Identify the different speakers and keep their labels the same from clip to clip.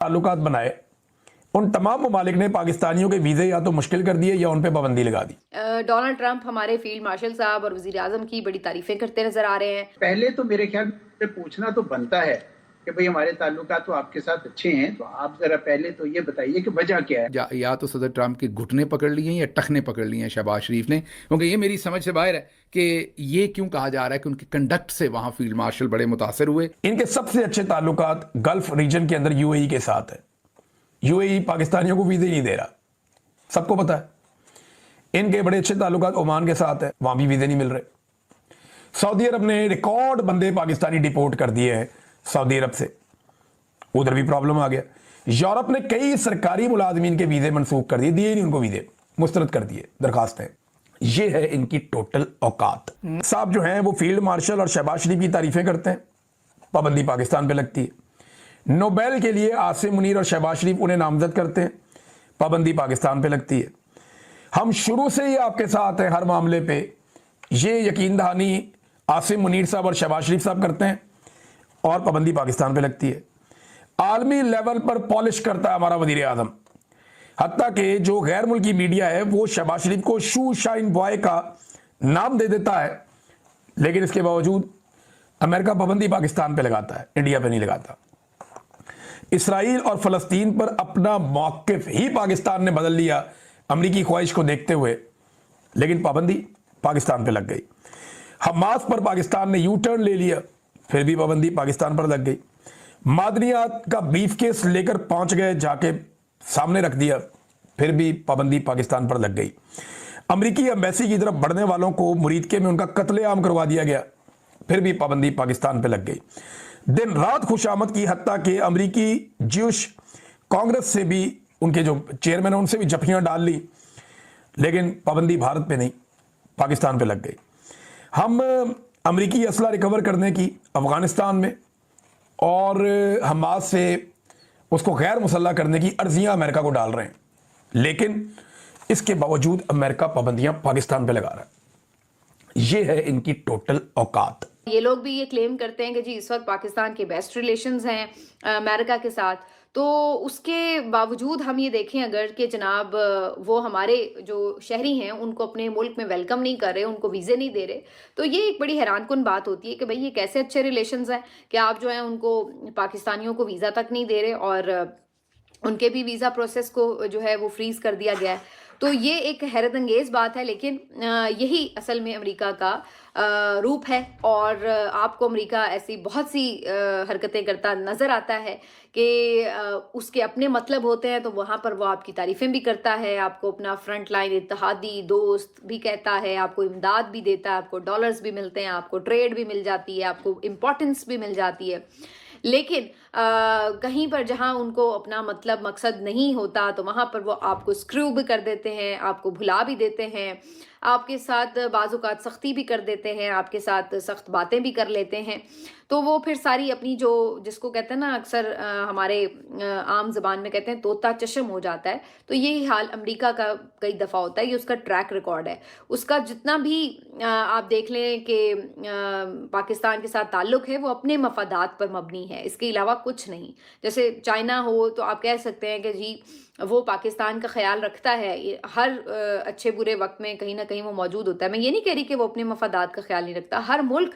Speaker 1: ताल्लुकात बनाए, उन तमाम ममालिक ने पाकिस्तानियों के वीज़े या तो मुश्किल कर दिए या उन पर पाबंदी लगा दी।
Speaker 2: डोनाल्ड ट्रंप हमारे फील्ड मार्शल साहब और वज़ीर आज़म की बड़ी तारीफें करते नजर आ रहे हैं।
Speaker 3: पहले तो मेरे ख्याल में पूछना तो बनता है कि भाई हमारे ताल्लुकात तो आपके साथ अच्छे हैं, तो आप जरा पहले तो ये बताइए कि वजह क्या है।
Speaker 4: या तो सदर ट्रंप के घुटने पकड़ लिए या टखने पकड़ लिए हैं शहबाज शरीफ ने, क्योंकि ये मेरी समझ से बाहर है कि ये क्यों कहा जा रहा है कि उनके कंडक्ट से वहां फील्ड मार्शल बड़े मुतासर हुए।
Speaker 1: इनके सबसे अच्छे ताल्लुकात गल्फ रीजन के अंदर यूएई के साथ है। यूएई पाकिस्तानियों को वीज़े नहीं दे रहा, सबको पता है। इनके बड़े अच्छे ताल्लुकात ओमान के साथ है, वहां भी वीज़े नहीं मिल रहे। सऊदी अरब ने रिकॉर्ड बंदे पाकिस्तानी डिपोर्ट कर दिए हैं सऊदी अरब से, उधर भी प्रॉब्लम आ गया। यूरोप ने कई सरकारी मुलाजमीन के वीज़े मनसूख कर दिए, दिए नहीं उनको वीज़े, मुस्तरद कर दिए दरखास्तें। ये है इनकी टोटल औकात। साहब जो हैं वो फील्ड मार्शल और शहबाज शरीफ की तारीफें करते हैं, पाबंदी पाकिस्तान पे लगती है। नोबेल के लिए आसिम मुनीर और शहबाज शरीफ उन्हें नामजद करते हैं, पाबंदी पाकिस्तान पे लगती है। हम शुरू से ही आपके साथ हैं हर मामले पे, ये यकीन दहानी आसिम मुनीर साहब और शहबाज शरीफ साहब करते हैं और पाबंदी पाकिस्तान पे लगती है। आलमी लेवल पर पॉलिश करता है हमारा वजीर आजम, हत्ता कि जो गैर मुल्की मीडिया है वो शहबाज शरीफ को शू शाइन बॉय का नाम दे देता है, लेकिन इसके बावजूद अमेरिका पाबंदी पाकिस्तान पे लगाता है, इंडिया पे नहीं लगाता। इसराइल और फलस्तीन पर अपना मौक़िफ़ ही पाकिस्तान ने बदल लिया अमरीकी ख्वाहिश को देखते हुए, लेकिन पाबंदी पाकिस्तान पे लग गई। हमास पर पाकिस्तान ने यू टर्न ले लिया, फिर भी पाबंदी पाकिस्तान पर लग गई। मादनियात का बीफ केस लेकर पहुंच गए, जाके सामने रख दिया, फिर भी पाबंदी पाकिस्तान पर लग गई। अमरीकी एम्बेसी की तरफ बढ़ने वालों को मुरीदके में उनका कत्लेआम करवा दिया गया, फिर भी पाबंदी पाकिस्तान पर लग गई। दिन रात खुशामद की, हत्ता कि अमरीकी ज्यूश कांग्रेस से भी, उनके जो चेयरमैन है उनसे भी जफियां डाल ली, लेकिन पाबंदी भारत पे नहीं, पाकिस्तान पे लग गई। हम अमरीकी असला रिकवर करने की अफगानिस्तान में और हमास से उसको गैर मुसल्लह करने की अर्जियां अमेरिका को डाल रहे हैं, लेकिन इसके बावजूद अमेरिका पाबंदियां पाकिस्तान पे लगा रहा है। ये है इनकी टोटल औकात।
Speaker 2: ये लोग भी ये क्लेम करते हैं कि जी इस वक्त पाकिस्तान के बेस्ट रिलेशंस हैं अमेरिका के साथ, तो उसके बावजूद हम ये देखें अगर कि जनाब वो हमारे जो शहरी हैं उनको अपने मुल्क में वेलकम नहीं कर रहे, उनको वीज़े नहीं दे रहे, तो ये एक बड़ी हैरानकुन बात होती है कि भाई ये कैसे अच्छे रिलेशंस हैं कि आप जो है उनको पाकिस्तानियों को वीज़ा तक नहीं दे रहे और उनके भी वीज़ा प्रोसेस को जो है वो फ्रीज कर दिया गया है। तो ये एक हैरत अंगेज़ बात है, लेकिन यही असल में अमेरिका का रूप है और आपको अमेरिका ऐसी बहुत सी हरकतें करता नज़र आता है कि उसके अपने मतलब होते हैं, तो वहाँ पर वो आपकी तारीफ़ें भी करता है, आपको अपना फ्रंट लाइन इत्तेहादी दोस्त भी कहता है, आपको इमदाद भी देता है, आपको डॉलर्स भी मिलते हैं, आपको ट्रेड भी मिल जाती है, आपको इम्पोर्टेंस भी मिल जाती है। लेकिन कहीं पर जहाँ उनको अपना मतलब मकसद नहीं होता तो वहाँ पर वो आपको स्क्रू भी कर देते हैं, आपको भुला भी देते हैं, आपके साथ बाज़-औक़ात सख्ती भी कर देते हैं, आपके साथ सख्त बातें भी कर लेते हैं। तो वो फिर सारी अपनी जो जिसको कहते हैं ना अक्सर हमारे आम ज़बान में कहते हैं तोता चश्म हो जाता है, तो यही हाल अमेरिका का कई दफ़ा होता है। ये उसका ट्रैक रिकॉर्ड है। उसका जितना भी आप देख लें कि पाकिस्तान के साथ ताल्लुक़ है वो अपने मफादात पर मबनी है, इसके अलावा कुछ नहीं। जैसे चाइना हो तो आप कह सकते हैं कि जी वो पाकिस्तान का ख्याल रखता है, हर अच्छे बुरे वक्त में कहीं ना कहीं वो मौजूद होता है। मैं ये नहीं कह रही कि वो अपने मफादात का ख्याल नहीं रखता, हर मुल्क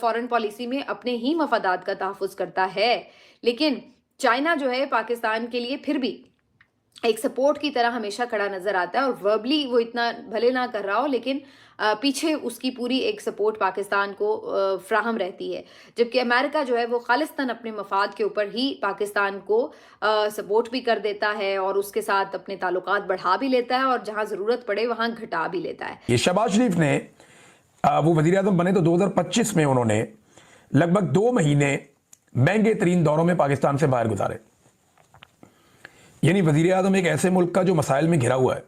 Speaker 2: फॉरेन पॉलिसी में अपने ही मफादात का तहफ़्फ़ुज़ करता है, लेकिन चाइना जो है पाकिस्तान के लिए फिर भी एक सपोर्ट की तरह हमेशा खड़ा नज़र आता है और वर्बली वो इतना भले ना कर रहा हो, लेकिन पीछे उसकी पूरी एक सपोर्ट पाकिस्तान को फ्राहम रहती है। जबकि अमेरिका जो है वो खालिस्तान अपने मफाद के ऊपर ही पाकिस्तान को सपोर्ट भी कर देता है और उसके साथ अपने ताल्लुकात बढ़ा भी लेता है और जहाँ ज़रूरत पड़े वहाँ घटा भी लेता है।
Speaker 1: ये शहबाज शरीफ ने वो वज़ीर आज़म बने तो 2025 में उन्होंने लगभग 2 महीने महंगे तरीन दौरों में पाकिस्तान से बाहर गुजारे। यानी वज़ीर आज़म एक ऐसे मुल्क का जो मसाइल में घिरा हुआ है,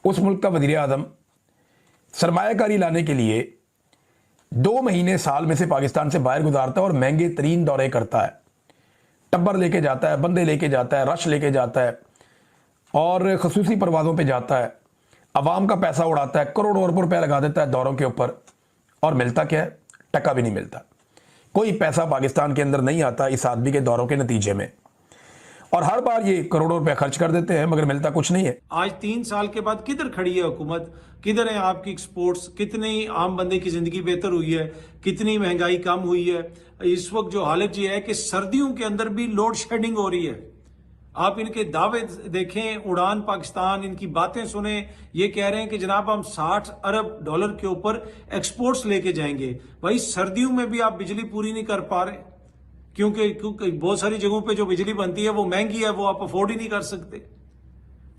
Speaker 1: उस मुल्क का वज़ीर आज़म सरमायाकारी लाने के लिए 2 महीने साल में से पाकिस्तान से बाहर गुजारता है और महंगे तरीन दौरे करता है। टब्बर लेके जाता है, बंदे लेके जाता है, रश लेके जाता है और खसूसी परवाज़ों पे जाता है, अवाम का पैसा उड़ाता है, करोड़ों अरबों रुपया लगा देता है दौरों के ऊपर, और मिलता क्या है? टका भी नहीं मिलता। कोई पैसा पाकिस्तान के अंदर नहीं आता इस आदमी के दौरों के नतीजे में। और हर बार ये करोड़ों रुपए खर्च कर देते हैं मगर मिलता कुछ नहीं है।
Speaker 5: आज 3 साल के बाद किधर खड़ी है हुकूमत, किधर है आपकी एक्सपोर्ट्स, कितनी आम बंदे की जिंदगी बेहतर हुई है, कितनी महंगाई कम हुई है। इस वक्त जो हालत ये है कि सर्दियों के अंदर भी लोड शेडिंग हो रही है। आप इनके दावे देखें, उड़ान पाकिस्तान, इनकी बातें सुने, ये कह रहे हैं कि जनाब हम 60 अरब डॉलर के ऊपर एक्सपोर्ट्स लेके जाएंगे। भाई सर्दियों में भी आप बिजली पूरी नहीं कर पा रहे, क्योंकि बहुत सारी जगहों पे जो बिजली बनती है वो महंगी है, वो आप अफोर्ड ही नहीं कर सकते।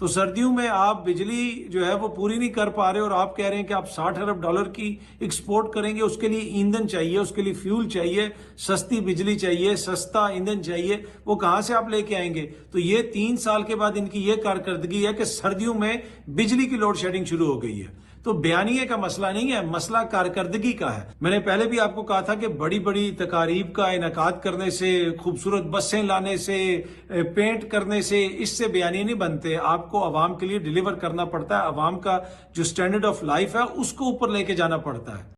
Speaker 5: तो सर्दियों में आप बिजली जो है वो पूरी नहीं कर पा रहे और आप कह रहे हैं कि आप 60 अरब डॉलर की एक्सपोर्ट करेंगे। उसके लिए ईंधन चाहिए, उसके लिए फ्यूल चाहिए, सस्ती बिजली चाहिए, सस्ता ईंधन चाहिए, वो कहां से आप लेके आएंगे। तो ये 3 साल के बाद इनकी ये कारकर्दगी है कि सर्दियों में बिजली की लोड शेडिंग शुरू हो गई है। तो बयानिए का मसला नहीं है, मसला कारकर्दगी का है। मैंने पहले भी आपको कहा था कि बड़ी बड़ी तकारीब का इनेकाद करने से, खूबसूरत बसें लाने से, पेंट करने से, इससे बयानिए नहीं बनते। आपको आवाम के लिए डिलीवर करना पड़ता है, आवाम का जो स्टैंडर्ड ऑफ लाइफ है उसको ऊपर लेके जाना पड़ता है।